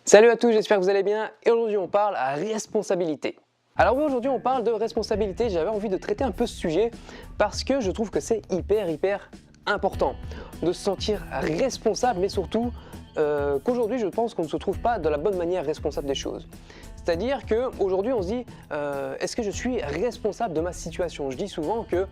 Salut à tous, j'espère que vous allez bien et aujourd'hui on parle à responsabilité. Alors oui, aujourd'hui on parle de responsabilité, j'avais envie de traiter un peu ce sujet parce que je trouve que c'est hyper important de se sentir responsable, mais surtout qu'aujourd'hui je pense qu'on ne se trouve pas de la bonne manière responsable des choses. C'est-à-dire qu'aujourd'hui on se dit est-ce que je suis responsable de ma situation? Je dis souvent que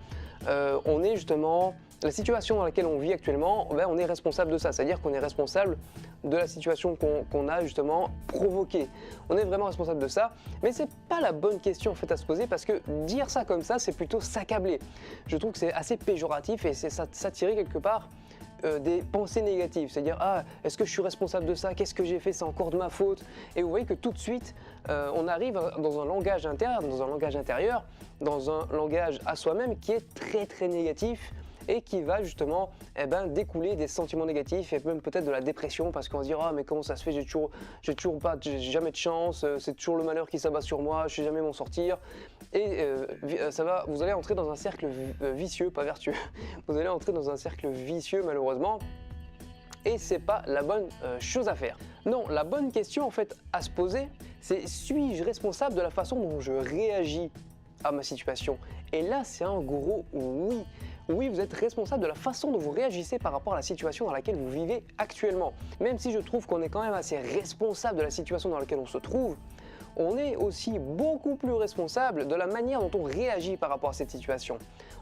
on est justement, la situation dans laquelle on vit actuellement, on est responsable de ça, c'est-à-dire qu'on est responsable de la situation qu'on a justement provoquée. On est vraiment responsable de ça, mais c'est pas la bonne question en fait à se poser parce que dire ça comme ça, c'est plutôt s'accabler. Je trouve que c'est assez péjoratif et c'est s'attirer quelque part des pensées négatives, c'est-à-dire ah, est-ce que je suis responsable de ça, qu'est-ce que j'ai fait, c'est encore de ma faute. Et vous voyez que tout de suite on arrive dans un langage interne, dans un langage intérieur, dans un langage à soi-même qui est très négatif et qui va justement découler des sentiments négatifs et même peut-être de la dépression parce qu'on va se dire ah mais comment ça se fait, j'ai jamais de chance, c'est toujours le malheur qui s'abat sur moi, je sais jamais m'en sortir et vous allez entrer dans un cercle vicieux, pas vertueux, vous allez entrer dans un cercle vicieux malheureusement. Et c'est pas la bonne chose à faire. Non, la bonne question en fait à se poser, c'est suis-je responsable de la façon dont je réagis à ma situation? Et là c'est un gros oui. Oui, vous êtes responsable de la façon dont vous réagissez par rapport à la situation dans laquelle vous vivez actuellement. Même si je trouve qu'on est quand même assez responsable de la situation dans laquelle on se trouve, on est aussi beaucoup plus responsable de la manière dont on réagit par rapport à cette situation.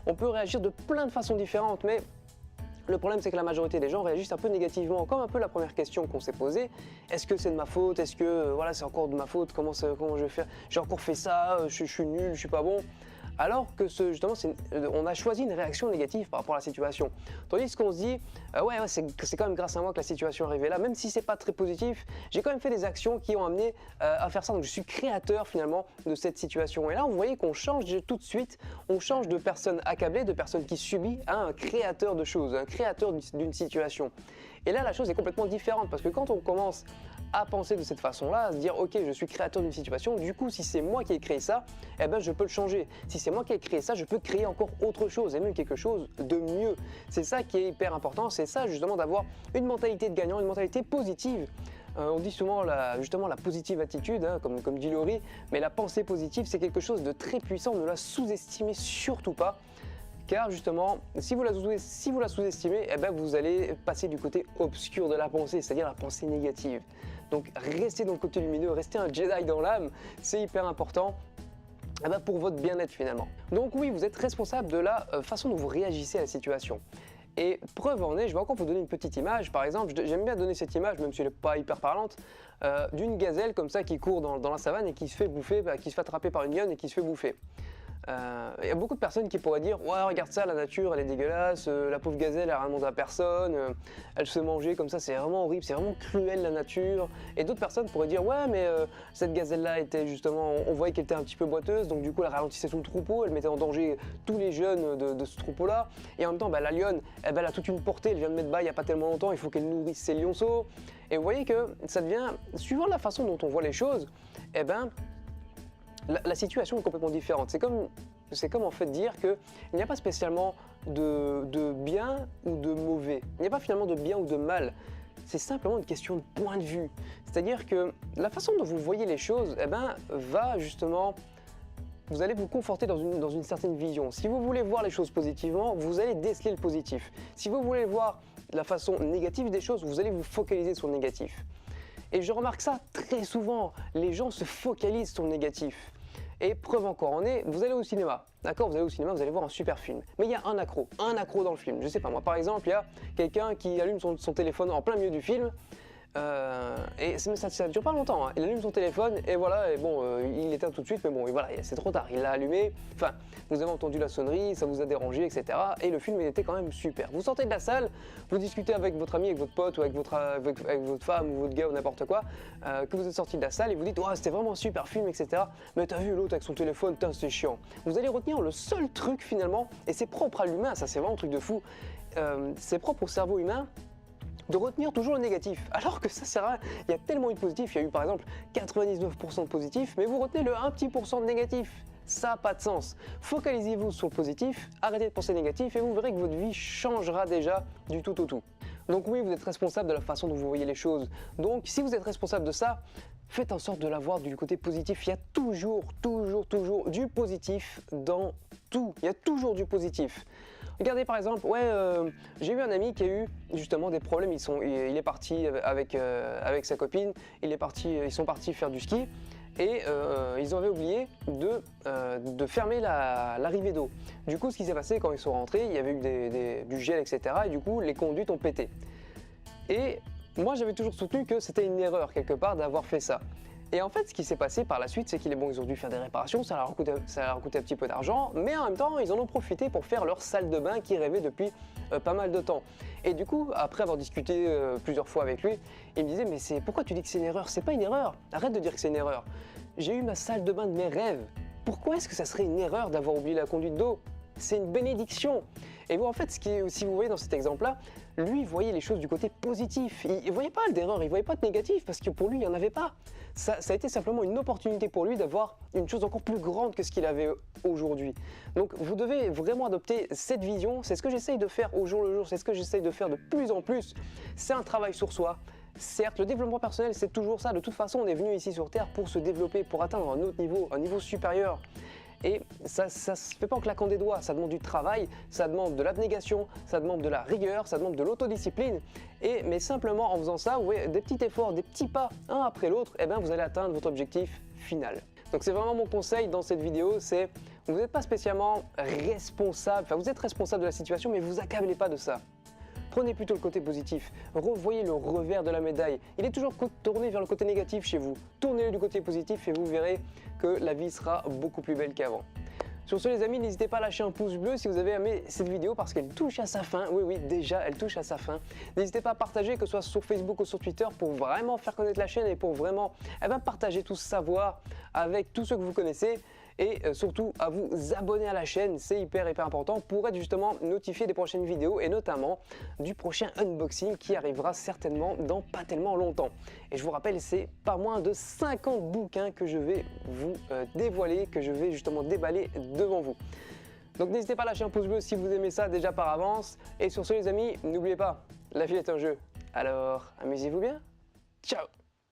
On peut réagir de plein de façons différentes, mais le problème, c'est que la majorité des gens réagissent un peu négativement, comme un peu la première question qu'on s'est posée. Est-ce que c'est de ma faute? Est-ce que voilà, c'est encore de ma faute? Comment je vais faire? J'ai encore fait ça, je suis nul, je suis pas bon. Alors que justement, on a choisi une réaction négative par rapport à la situation. Tandis qu'on se dit, ouais, c'est quand même grâce à moi que la situation est arrivée là, même si c'est pas très positif, j'ai quand même fait des actions qui ont amené à faire ça. Donc je suis créateur finalement de cette situation. Et là, vous voyez qu'on change tout de suite, on change de personne accablée, de personne qui subit, à un créateur de choses, un créateur d'une situation. Et là, la chose est complètement différente parce que quand on commence à penser de cette façon-là, à se dire ok, je suis créateur d'une situation, du coup si c'est moi qui ai créé ça, eh ben je peux le changer. Si c'est moi qui ai créé ça, je peux créer encore autre chose et même quelque chose de mieux. C'est ça qui est hyper important, c'est ça justement d'avoir une mentalité de gagnant, une mentalité positive. On dit souvent justement la positive attitude, hein, comme dit Laurie, mais la pensée positive c'est quelque chose de très puissant, ne la sous-estimez surtout pas. Car justement, si vous la sous-estimez, eh ben vous allez passer du côté obscur de la pensée, c'est-à-dire la pensée négative. Donc restez dans le côté lumineux, restez un Jedi dans l'âme, c'est hyper important pour votre bien-être finalement. Donc oui, vous êtes responsable de la façon dont vous réagissez à la situation. Et preuve en est, je vais encore vous donner une petite image, par exemple, j'aime bien donner cette image, même si elle n'est pas hyper parlante, d'une gazelle comme ça qui court dans la savane et qui se fait bouffer, qui se fait attraper par une lionne et qui se fait bouffer. Il y a beaucoup de personnes qui pourraient dire ouais regarde ça, la nature elle est dégueulasse, la pauvre gazelle elle a rien demandé à personne, elle se fait manger comme ça, c'est vraiment horrible, c'est vraiment cruel la nature. Et d'autres personnes pourraient dire ouais mais cette gazelle là était justement, on voyait qu'elle était un petit peu boiteuse, donc du coup elle ralentissait tout le troupeau, elle mettait en danger tous les jeunes de ce troupeau là. Et en même temps la lionne elle a toute une portée, elle vient de mettre bas il n'y a pas tellement longtemps, il faut qu'elle nourrisse ses lionceaux. Et vous voyez que ça devient, suivant la façon dont on voit les choses, la situation est complètement différente. C'est comme en fait dire qu'il n'y a pas spécialement de bien ou de mauvais. Il n'y a pas finalement de bien ou de mal. C'est simplement une question de point de vue. C'est-à-dire que la façon dont vous voyez les choses va justement, vous allez vous conforter dans une certaine vision. Si vous voulez voir les choses positivement, vous allez déceler le positif. Si vous voulez voir la façon négative des choses, vous allez vous focaliser sur le négatif. Et je remarque ça très souvent, les gens se focalisent sur le négatif. Et preuve encore en est, vous allez au cinéma, d'accord? Vous allez au cinéma, vous allez voir un super film. Mais il y a un accro dans le film. Je sais pas, moi par exemple, il y a quelqu'un qui allume son téléphone en plein milieu du film. Et ça dure pas longtemps, hein. Il allume son téléphone et voilà, et bon, il l'éteint tout de suite, mais bon, et voilà, c'est trop tard, il l'a allumé, enfin, vous avez entendu la sonnerie, ça vous a dérangé, etc. Et le film, il était quand même super. Vous sortez de la salle, vous discutez avec votre ami, avec votre pote, ou avec votre femme, ou votre gars, ou n'importe quoi, que vous êtes sorti de la salle et vous dites, ouais, c'était vraiment un super film, etc. Mais t'as vu l'autre avec son téléphone, putain, c'est chiant. Vous allez retenir le seul truc finalement, et c'est propre à l'humain, ça c'est vraiment un truc de fou, c'est propre au cerveau humain, de retenir toujours le négatif, alors que ça sert à rien. Il y a tellement eu de positif, il y a eu par exemple 99% de positif, mais vous retenez le 1 petit % de négatif. Ça n'a pas de sens. Focalisez-vous sur le positif, arrêtez de penser négatif et vous verrez que votre vie changera déjà du tout au tout. Donc oui, vous êtes responsable de la façon dont vous voyez les choses. Donc si vous êtes responsable de ça, faites en sorte de l'avoir du côté positif. Il y a toujours du positif dans tout. Il y a toujours du positif. Regardez par exemple, j'ai eu un ami qui a eu justement des problèmes. Il est parti avec sa copine, ils sont partis faire du ski et ils avaient oublié de fermer l'arrivée d'eau. Du coup, ce qui s'est passé quand ils sont rentrés, il y avait eu du gel, etc. Et du coup, les conduites ont pété. Et moi, j'avais toujours soutenu que c'était une erreur quelque part d'avoir fait ça. Et en fait, ce qui s'est passé par la suite, c'est qu'ils ont dû faire des réparations, ça leur a coûté un petit peu d'argent, mais en même temps, ils en ont profité pour faire leur salle de bain qu'ils rêvaient depuis pas mal de temps. Et du coup, après avoir discuté plusieurs fois avec lui, il me disait « Mais pourquoi tu dis que c'est une erreur? C'est pas une erreur, arrête de dire que c'est une erreur. J'ai eu ma salle de bain de mes rêves. Pourquoi est-ce que ça serait une erreur d'avoir oublié la conduite d'eau? C'est une bénédiction. » Et vous, en fait, si vous voyez dans cet exemple-là, lui, il voyait les choses du côté positif. Il ne voyait pas d'erreur, il ne voyait pas de négatif, parce que pour lui, il n'y en avait pas. Ça a été simplement une opportunité pour lui d'avoir une chose encore plus grande que ce qu'il avait aujourd'hui. Donc, vous devez vraiment adopter cette vision. C'est ce que j'essaye de faire au jour le jour, c'est ce que j'essaye de faire de plus en plus. C'est un travail sur soi. Certes, le développement personnel, c'est toujours ça. De toute façon, on est venu ici sur Terre pour se développer, pour atteindre un autre niveau, un niveau supérieur. Et ça se fait pas en claquant des doigts, ça demande du travail, ça demande de l'abnégation, ça demande de la rigueur, ça demande de l'autodiscipline. Mais simplement en faisant ça, des petits efforts, des petits pas, un après l'autre, vous allez atteindre votre objectif final. Donc c'est vraiment mon conseil dans cette vidéo, c'est vous n'êtes pas spécialement responsable, vous êtes responsable de la situation, mais vous accablez pas de ça. Prenez plutôt le côté positif, revoyez le revers de la médaille. Il est toujours tourné vers le côté négatif chez vous. Tournez-le du côté positif et vous verrez que la vie sera beaucoup plus belle qu'avant. Sur ce les amis, n'hésitez pas à lâcher un pouce bleu si vous avez aimé cette vidéo parce qu'elle touche à sa fin. Oui, déjà, elle touche à sa fin. N'hésitez pas à partager, que ce soit sur Facebook ou sur Twitter, pour vraiment faire connaître la chaîne et pour vraiment partager tout ce savoir avec tous ceux que vous connaissez. Et surtout à vous abonner à la chaîne, c'est hyper important pour être justement notifié des prochaines vidéos et notamment du prochain unboxing qui arrivera certainement dans pas tellement longtemps. Et je vous rappelle, c'est pas moins de 50 bouquins que je vais vous dévoiler, que je vais justement déballer devant vous. Donc n'hésitez pas à lâcher un pouce bleu si vous aimez ça déjà par avance. Et sur ce les amis, n'oubliez pas, la vie est un jeu. Alors amusez-vous bien. Ciao!